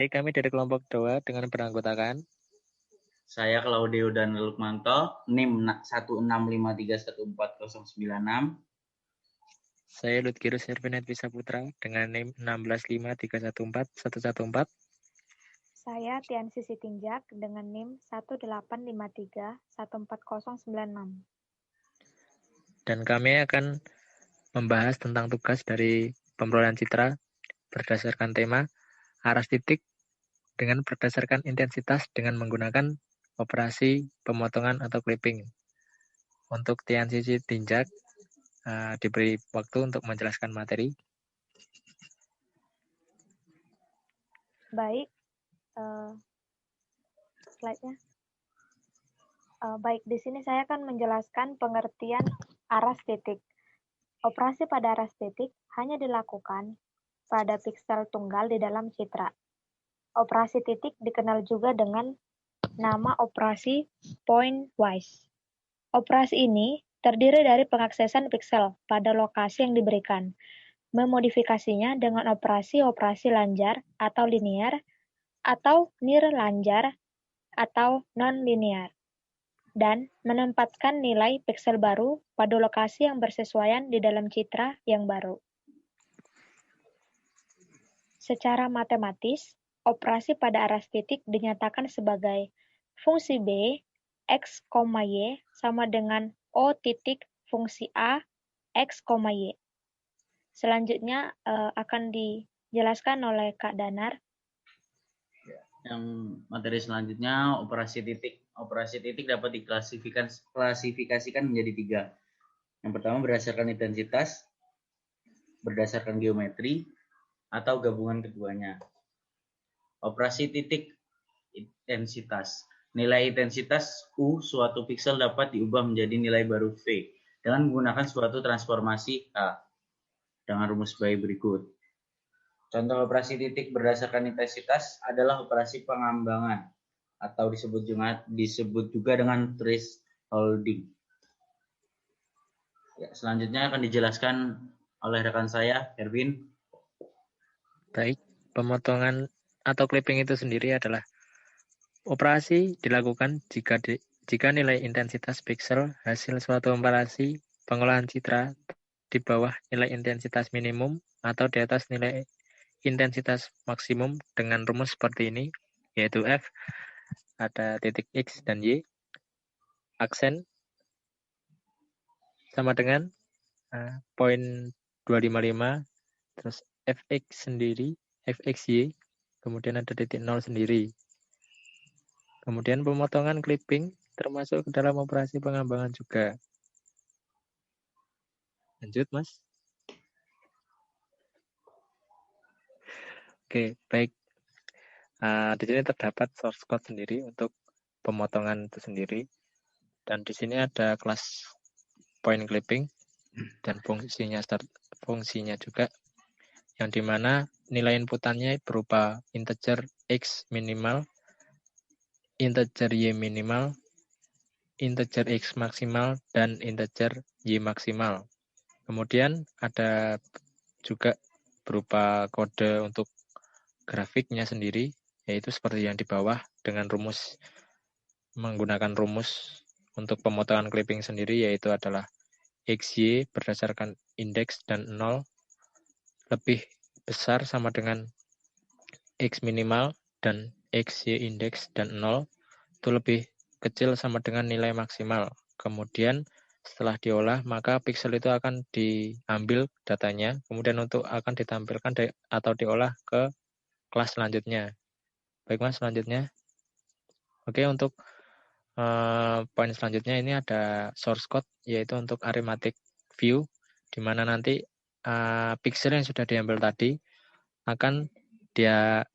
Kami dari kelompok 2 dengan beranggotakan Saya Claudio dan Lukmanto, NIM 165314096. saya Lutgirus Hervinat Putra dengan NIM 1653141114. Saya Tiansi Sitinjak dengan NIM 185314096. Dan kami akan membahas tentang tugas dari pemrolehan citra berdasarkan tema aras titik dengan berdasarkan intensitas dengan menggunakan operasi pemotongan atau clipping. Untuk Tiansi Sitinjak diberi waktu untuk menjelaskan materi. Baik, slide-nya. Baik, di sini saya akan menjelaskan pengertian aras titik. Operasi pada aras titik hanya dilakukan pada piksel tunggal di dalam citra. Operasi titik dikenal juga dengan nama operasi pointwise. Operasi ini terdiri dari pengaksesan piksel pada lokasi yang diberikan, memodifikasinya dengan operasi-operasi lanjar atau linear, atau nirlanjar atau non-linear, dan menempatkan nilai piksel baru pada lokasi yang bersesuaian di dalam citra yang baru. Secara matematis, operasi pada aras titik dinyatakan sebagai fungsi B, X, Y sama dengan O titik fungsi A, X, Y. Selanjutnya akan dijelaskan oleh Kak Danar. Yang materi selanjutnya operasi titik. Operasi titik dapat diklasifikasikan menjadi 3. Yang pertama berdasarkan intensitas, berdasarkan geometri, atau gabungan keduanya. Operasi titik intensitas. Nilai intensitas U suatu piksel dapat diubah menjadi nilai baru V dengan menggunakan suatu transformasi H dengan rumus baik berikut. Contoh operasi titik berdasarkan intensitas adalah operasi pengambangan atau disebut juga dengan thresholding. Ya, selanjutnya akan dijelaskan oleh rekan saya, Erwin. Baik, pemotongan atau clipping itu sendiri adalah operasi dilakukan jika nilai intensitas piksel hasil suatu operasi pengolahan citra di bawah nilai intensitas minimum atau di atas nilai intensitas maksimum dengan rumus seperti ini, yaitu F, ada titik X dan Y, aksen sama dengan poin 255, terus Fx sendiri, Fxy, kemudian ada titik 0 sendiri. Kemudian pemotongan clipping termasuk ke dalam operasi pengambangan juga. Lanjut, Mas. Oke, baik. Di sini terdapat source code sendiri untuk pemotongan itu sendiri. Dan di sini ada kelas point clipping dan fungsinya juga, yang dimana nilai inputannya berupa integer X minimal, integer Y minimal, integer X maksimal, dan integer Y maksimal. Kemudian ada juga berupa kode untuk grafiknya sendiri, yaitu seperti yang di bawah dengan menggunakan rumus untuk pemotongan clipping sendiri, yaitu adalah XY berdasarkan indeks dan 0 lebih besar sama dengan X minimal dan XY indeks dan 0 itu lebih kecil sama dengan nilai maksimal. Kemudian setelah diolah, maka piksel itu akan diambil datanya, kemudian akan ditampilkan atau diolah ke kelas selanjutnya. Baik, Mas, selanjutnya. Oke, untuk poin selanjutnya ini ada source code, yaitu untuk arithmetic view, di mana nanti piksel yang sudah diambil tadi akan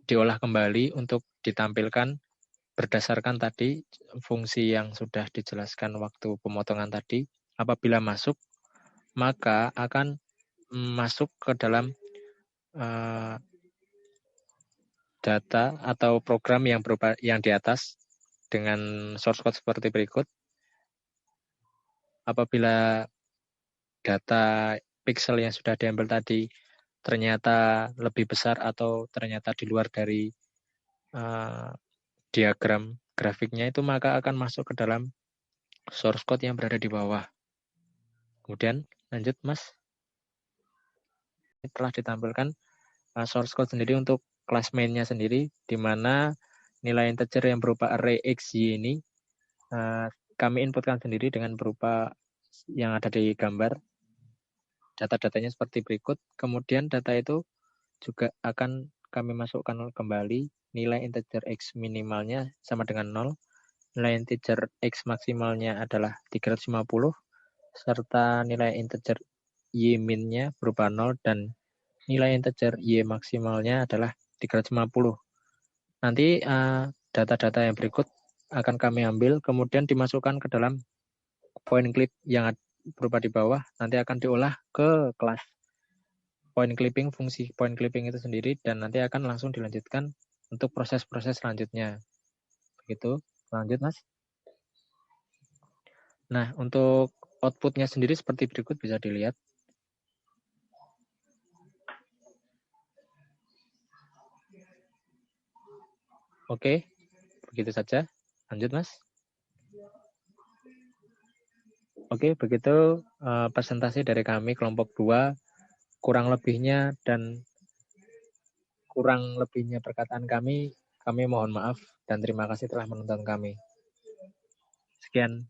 diolah kembali untuk ditampilkan berdasarkan tadi fungsi yang sudah dijelaskan waktu pemotongan tadi. Apabila masuk, maka akan masuk ke dalam data atau program yang di atas dengan source code seperti berikut. Apabila data pixel yang sudah diambil tadi ternyata lebih besar atau ternyata di luar dari diagram grafiknya itu, maka akan masuk ke dalam source code yang berada di bawah. Kemudian lanjut Mas. Telah ditampilkan source code sendiri untuk kelas main-nya sendiri, di mana nilai integer yang berupa array x, y ini kami inputkan sendiri dengan berupa yang ada di gambar. Data-datanya seperti berikut. Kemudian data itu juga akan kami masukkan kembali. Nilai integer x minimalnya sama dengan 0. Nilai integer x maksimalnya adalah 350. Serta nilai integer y min-nya berupa 0. Dan nilai integer y maksimalnya adalah 350. Nanti data-data yang berikut akan kami ambil, kemudian dimasukkan ke dalam point clip yang berupa di bawah, nanti akan diolah ke kelas point clipping, fungsi point clipping itu sendiri, dan nanti akan langsung dilanjutkan untuk proses-proses selanjutnya. Begitu, lanjut Mas. Nah, untuk outputnya sendiri seperti berikut, bisa dilihat. Oke, begitu saja. Lanjut Mas. Oke, begitu presentasi dari kami kelompok 2. Kurang lebihnya perkataan kami mohon maaf dan terima kasih telah menonton kami. Sekian.